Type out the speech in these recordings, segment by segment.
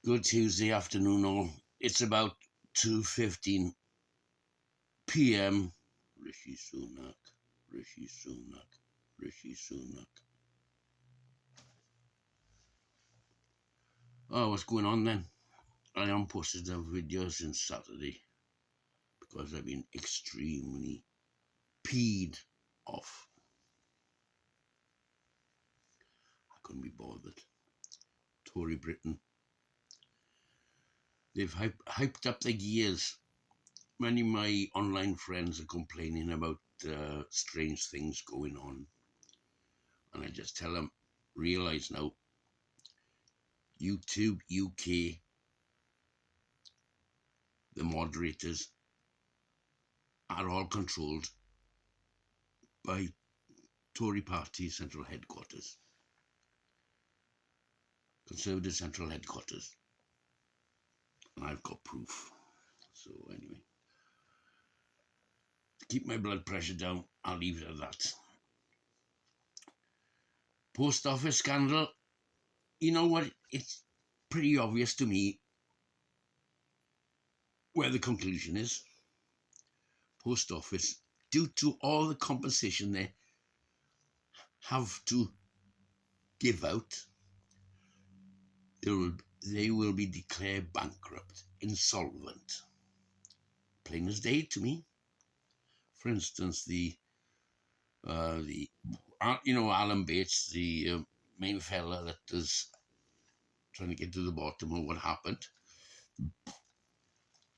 Good Tuesday afternoon, all. It's about 2:15 p.m. Rishi Sunak, Rishi Sunak, Rishi Sunak. Oh, what's going on then? I haven't posted a video since Saturday because I've been extremely peed off. I couldn't be bothered. Tory Britain. They've hyped up their gears. Many of my online friends are complaining about strange things going on. And I just tell them, realise now, YouTube UK, the moderators are all controlled by Tory party central headquarters, Conservative central headquarters. And I've got proof. So anyway, to keep my blood pressure down, I'll leave it at that. Post office scandal. You know what? It's pretty obvious to me where the conclusion is. Post office, due to all the compensation they have to give out, they will be declared bankrupt, insolvent. Plain as day to me. For instance, Alan Bates, the main fella that is trying to get to the bottom of what happened.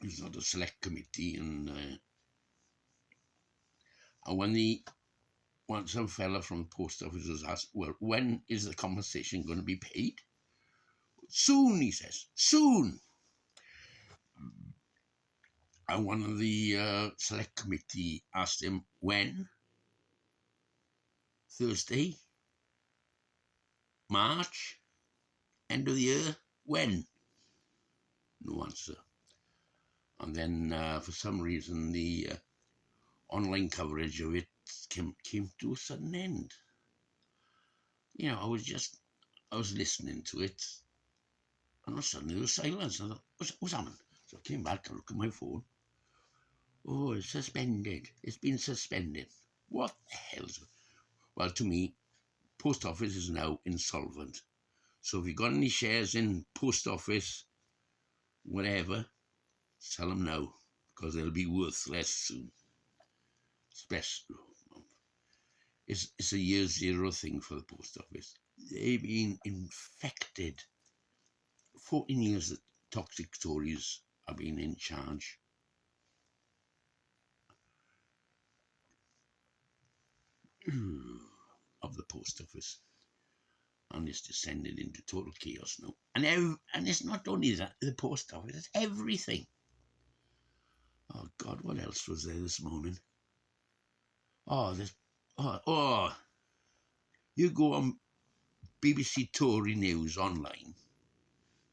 He's not a select committee, and when some fella from the post office was asked, well, when is the compensation going to be paid? Soon, he says, soon. And one of the select committee asked him, when? Thursday? March? End of the year? When? No answer. And then for some reason the online coverage of it came to a sudden end. You know, I was listening to it, and suddenly there was silence. I thought, what's happening? So I came back and looked at my phone. Oh, it's suspended. It's been suspended. What the hell's... Well, to me, post office is now insolvent. So if you've got any shares in post office, whatever, sell them now, because they'll be worth less soon. It's a year zero thing for the post office. They've been infected. 14 years that toxic Tories have been in charge. Of the post office, and it's descended into total chaos now. And it's not only that, the post office, it's everything. Oh God, what else was there this morning? You go on BBC Tory News online.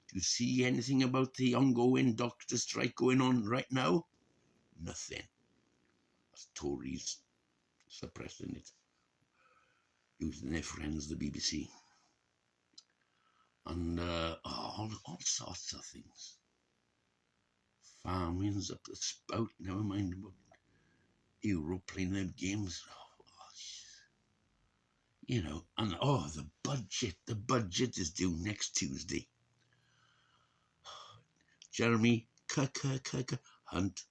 Do you see anything about the ongoing doctor strike going on right now? Nothing. That's Tories suppressing it, using their friends, the BBC. And all sorts of things. Farming's up the spout, never mind about Europe playing their games. You know, and the budget is due next Tuesday. Jeremy Hunt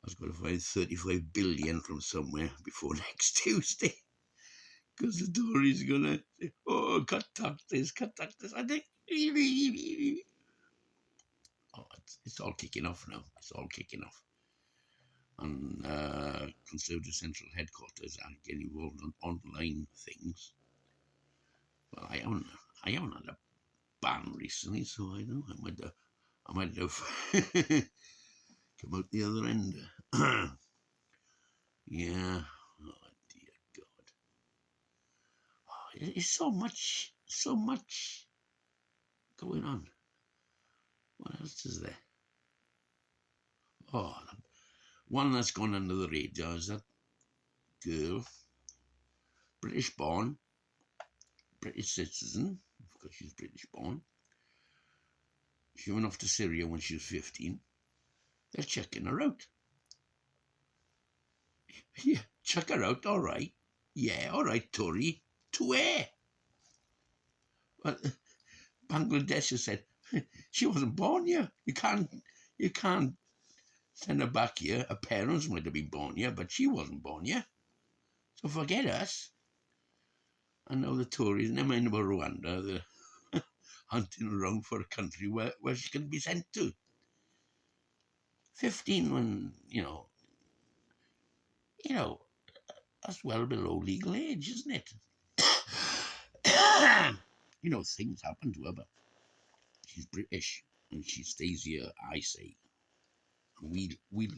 has got to find 35 billion from somewhere before next Tuesday, because the Tories are gonna say, oh, cut taxes. I think it's all kicking off now. It's all kicking off. And Conservative Central Headquarters are getting involved on online things. Well, I haven't had a ban recently, so I know I might have come out the other end. Yeah. Oh dear God. Oh, it's so much going on. What else is there? Oh, one that's gone under the radar is that girl, British born, British citizen, because she's British born, She went off to Syria when she was 15. They're checking her out. Yeah, check her out, all right. Yeah, all right, Tory. To where? Well, Bangladesh has said she wasn't born here. You can't send her back here. Her parents might have been born here, but she wasn't born here. So forget us. I know the Tories, never mind about Rwanda, they're hunting around for a country where she can be sent to. 15 when, that's well below legal age, isn't it? Things happen to her, but she's British and she stays here, I say. We'll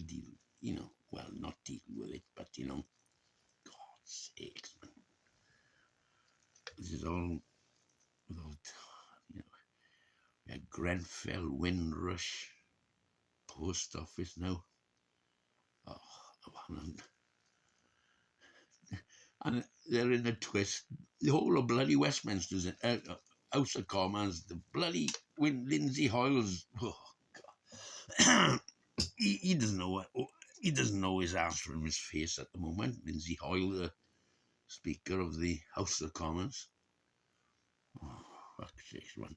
deal, well, not deal with it, but, God's sakes, man. This is all without, you know, we had Grenfell, Windrush, post office now. Oh, and they're in a twist. The whole of bloody Westminster's in House of Commons, the bloody Lindsay Hoyle's. Oh, God. he doesn't know what. He doesn't know his ass from his face at the moment. Lindsay Hoyle, the Speaker of the House of Commons. Oh, fuck's sake, man.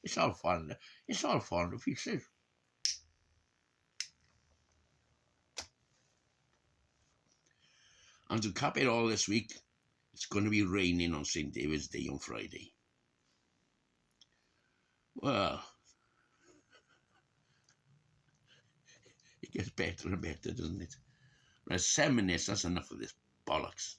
It's all fun. It's all fun if he says. And to cap it all this week, it's going to be raining on St. David's Day on Friday. Well, it gets better and better, doesn't it? Right, 7 minutes, that's enough of this bollocks.